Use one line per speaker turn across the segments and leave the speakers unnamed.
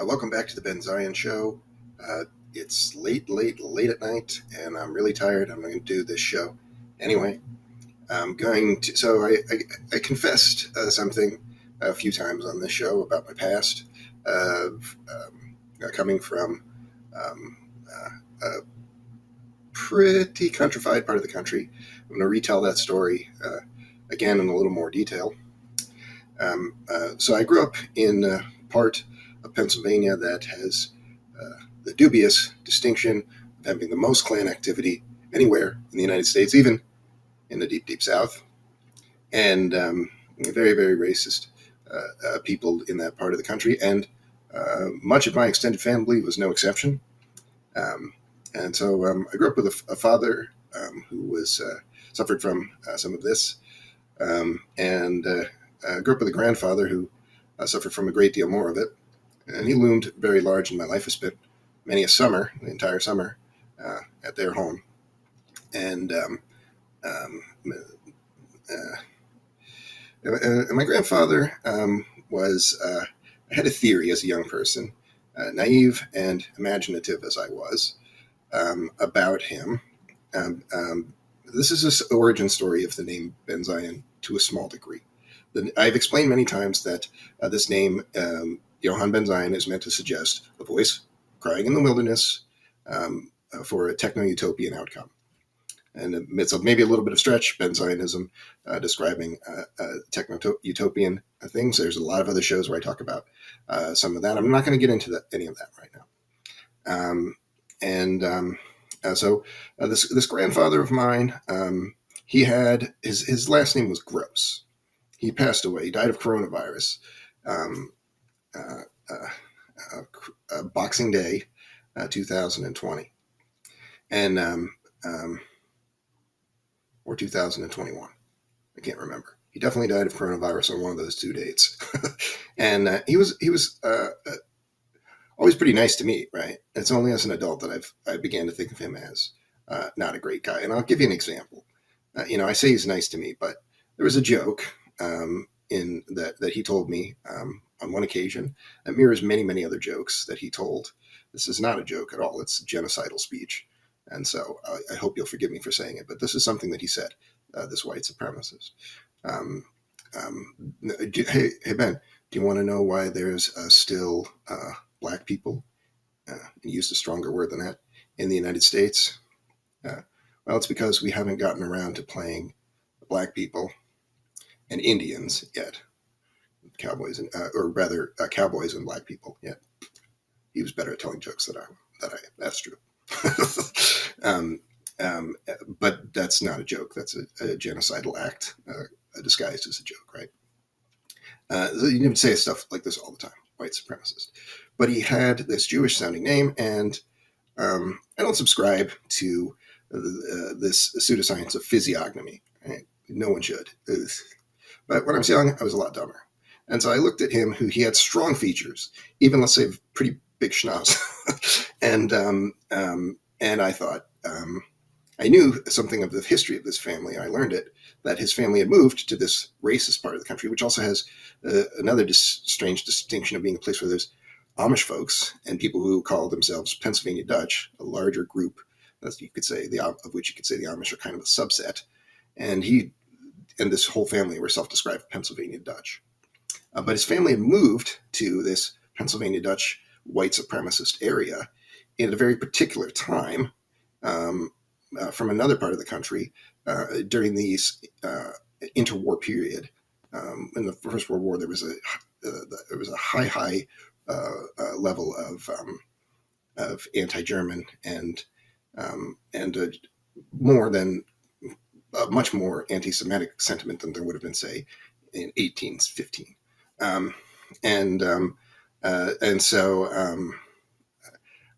Welcome back to the Ben Zion Show. It's late at night, and I'm really tired. I'm going to do this show anyway. I'm going to. So I confessed something a few times on this show about my past, coming from a pretty countrified part of the country. I'm going to retell that story again in a little more detail. So I grew up in part of Pennsylvania that has the dubious distinction of having the most Klan activity anywhere in the United States, even in the deep, deep South, and very, very racist people in that part of the country. And much of my extended family was no exception. And so I grew up with a father who was suffered from some of this, and grew up with a grandfather who suffered from a great deal more of it. And he loomed very large in my life. I spent many a summer, the entire summer, at their home. And my grandfather was, I had a theory as a young person, naive and imaginative as I was, about him. This is an origin story of the name Ben Zion to a small degree. I've explained many times that this name, Johann Ben Zion, is meant to suggest a voice crying in the wilderness for a techno-utopian outcome. And it's maybe a little bit of stretch, Ben Zionism, describing techno-utopian things. There's a lot of other shows where I talk about some of that. I'm not going to get into any of that right now. So this grandfather of mine, he had, his last name was Gross. He passed away. He died of coronavirus. Boxing Day, 2020, and or 2021. I can't remember. He definitely died of coronavirus on one of those two dates. And he was always pretty nice to me, right? It's only as an adult that I began to think of him as not a great guy. And I'll give you an example. I say he's nice to me, but there was a joke in that he told me on one occasion that mirrors many, many other jokes that he told. This is not a joke at all. It's genocidal speech. And so I hope you'll forgive me for saying it, but this is something that he said, this white supremacist. Hey, Ben, do you want to know why there's still black people, he used a stronger word than that, in the United States? Well, it's because we haven't gotten around to playing black people and Indians yet. Cowboys and cowboys and black people yet. He was better at telling jokes than I. That's true. But that's not a joke. That's a genocidal act disguised as a joke, right? So you would say stuff like this all the time, white supremacist. But he had this Jewish-sounding name, and I don't subscribe to this pseudoscience of physiognomy. Right? No one should. But when I was young, I was a lot dumber. And so I looked at him, who he had strong features, even, let's say, pretty big schnoz. And I thought, I knew something of the history of this family. I learned it, that his family had moved to this racist part of the country, which also has another strange distinction of being a place where there's Amish folks and people who call themselves Pennsylvania Dutch, a larger group, as you could say, of which you could say the Amish are kind of a subset. And he and this whole family were self-described Pennsylvania Dutch. But his family had moved to this Pennsylvania Dutch white supremacist area in a very particular time from another part of the country during the interwar period. In the First World War, there was a high level of anti-German and much more anti-Semitic sentiment than there would have been, say, in 1815. And so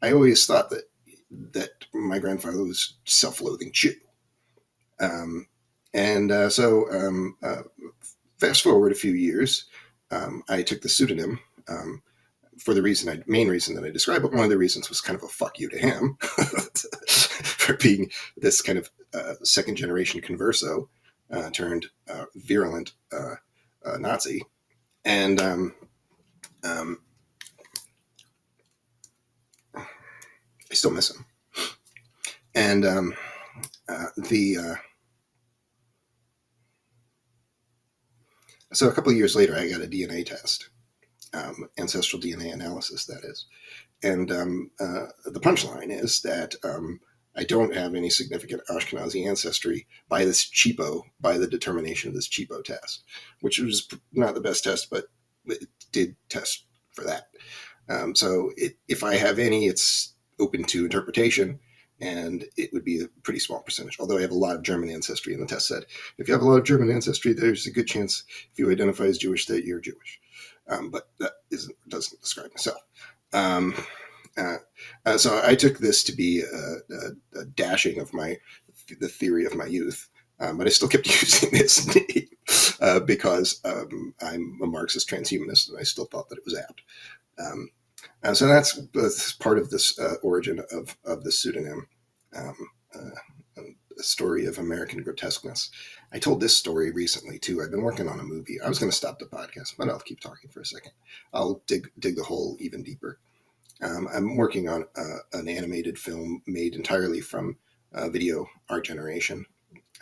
I always thought that my grandfather was self-loathing Jew. So fast forward a few years, I took the pseudonym for the main reason that I described, but one of the reasons was kind of a fuck you to him for being this kind of second generation converso turned virulent Nazi. And still miss him. And so a couple of years later, I got a DNA test, ancestral DNA analysis, that is. And the punchline is that I don't have any significant Ashkenazi ancestry by the determination of this cheapo test, which was not the best test, but it did test for that. So if I have any, it's open to interpretation, and it would be a pretty small percentage. Although I have a lot of German ancestry, and the test said, if you have a lot of German ancestry, there's a good chance if you identify as Jewish that you're Jewish. But that doesn't describe myself. So I took this to be a dashing of the theory of my youth, but I still kept using this because I'm a Marxist transhumanist, and I still thought that it was apt. So that's part of this origin of the pseudonym, a story of American grotesqueness. I told this story recently too. I've been working on a movie. I was going to stop the podcast, but I'll keep talking for a second. I'll dig the hole even deeper. I'm working on an animated film made entirely from video art generation.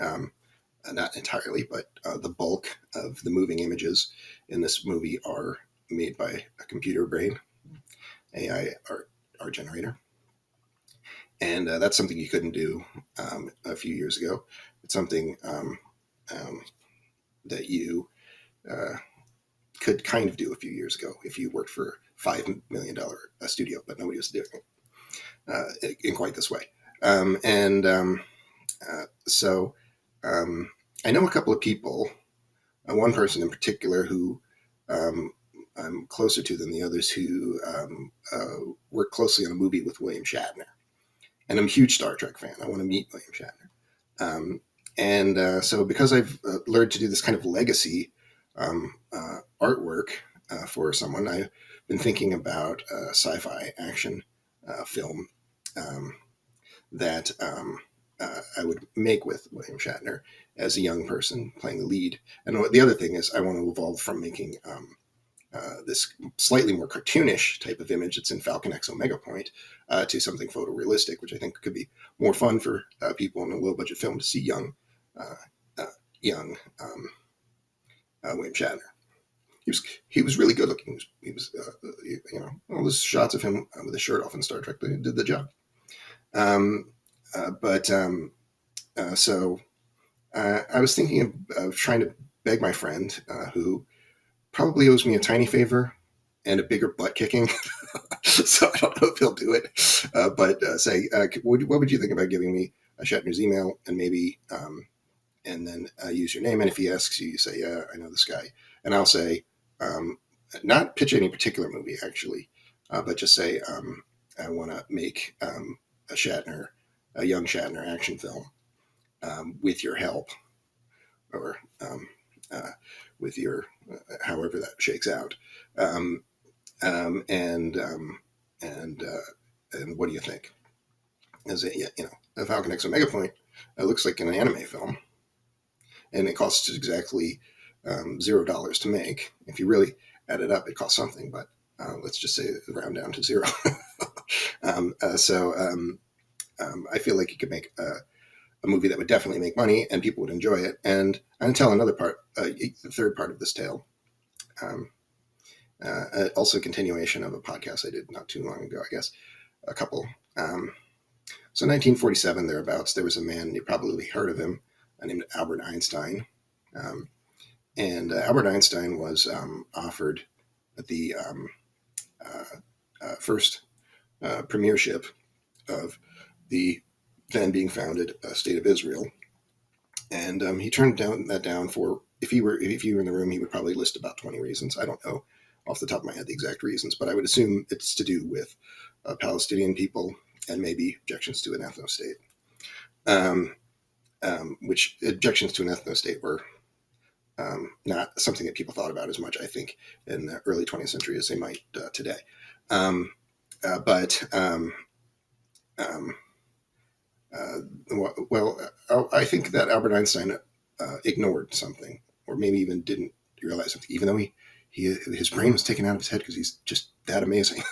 Not entirely, but the bulk of the moving images in this movie are made by a computer brain, AI art generator. And that's something you couldn't do a few years ago. It's something that you could kind of do a few years ago if you worked for $5 million studio, but nobody was doing it in quite this way. So I know a couple of people, one person in particular who I'm closer to than the others, who worked closely on a movie with William Shatner. And I'm a huge Star Trek fan. I want to meet William Shatner. So because I've learned to do this kind of legacy artwork for someone, I've been thinking about a sci-fi action film that I would make with William Shatner as a young person playing the lead. And the other thing is I want to evolve from making this slightly more cartoonish type of image that's in Falcon X Omega Point to something photorealistic, which I think could be more fun for people in a low-budget film to see young William Shatner. He was really good looking. He was all those shots of him with his shirt off in Star Trek, they did the job. So I was thinking of trying to beg my friend who probably owes me a tiny favor and a bigger butt kicking. So I don't know if he'll do it, but say, what would you think about giving me a Shatner's email and maybe, and then use your name. And if he asks you, you say, yeah, I know this guy. And I'll say, not pitch any particular movie actually, but just say, I want to make a young Shatner action film with your help, or with your, however that shakes out. And what do you think? Is it, the Falcon X Omega Point, it looks like an anime film, and it costs exactly $0 to make. If you really add it up, it costs something, but let's just say round down to zero. I feel like you could make a movie that would definitely make money and people would enjoy it. And I'll tell another part, the third part of this tale. Also a continuation of a podcast I did not too long ago, I guess, a couple. So 1947, thereabouts, there was a man, you probably heard of him, named Albert Einstein. And Albert Einstein was offered the first premiership of the then being founded state of Israel. And he turned that down for, if you were in the room, he would probably list about 20 reasons. I don't know off the top of my head the exact reasons, but I would assume it's to do with Palestinian people and maybe objections to an ethno-state. Which objections to an ethno-state were not something that people thought about as much, I think, in the early 20th century as they might today. I think that Albert Einstein ignored something, or maybe even didn't realize something, even though his brain was taken out of his head because he's just that amazing.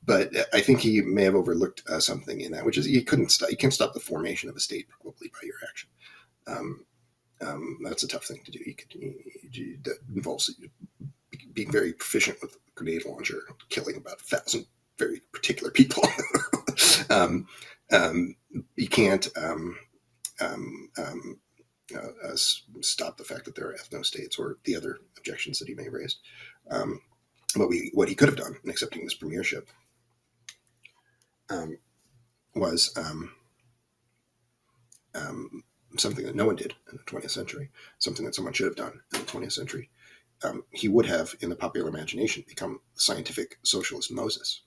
But I think he may have overlooked something in that, which is you can't stop the formation of a state probably by your action. That's a tough thing to do. That involves being very proficient with a grenade launcher, killing about 1,000 very particular people. You can't stop the fact that there are ethno-states or the other objections that he may have raised. What he could have done in accepting this premiership was something that no one did in the 20th century, something that someone should have done in the 20th century. He would have, in the popular imagination, become the scientific socialist Moses.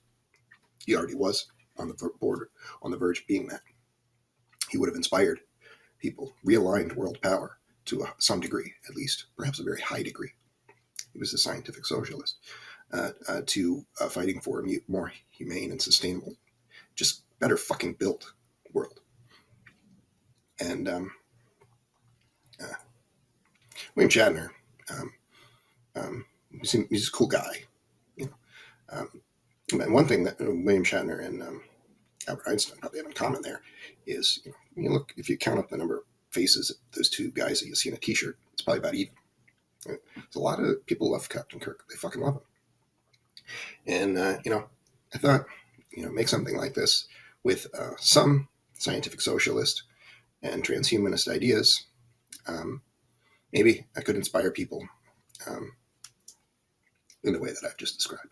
He already was on the verge of being that. He would have inspired people, realigned world power to some degree, at least, perhaps a very high degree. He was a scientific socialist to fighting for a more humane and sustainable, just better fucking built world. And William Shatner, he's a cool guy. You know, and one thing that William Shatner and Albert Einstein probably have in common there is, look, if you count up the number of faces of those two guys that you see in a T-shirt, it's probably about even. There's a lot of people love Captain Kirk. They fucking love him. And, I thought, make something like this with some scientific socialist and transhumanist ideas. Maybe I could inspire people in the way that I've just described.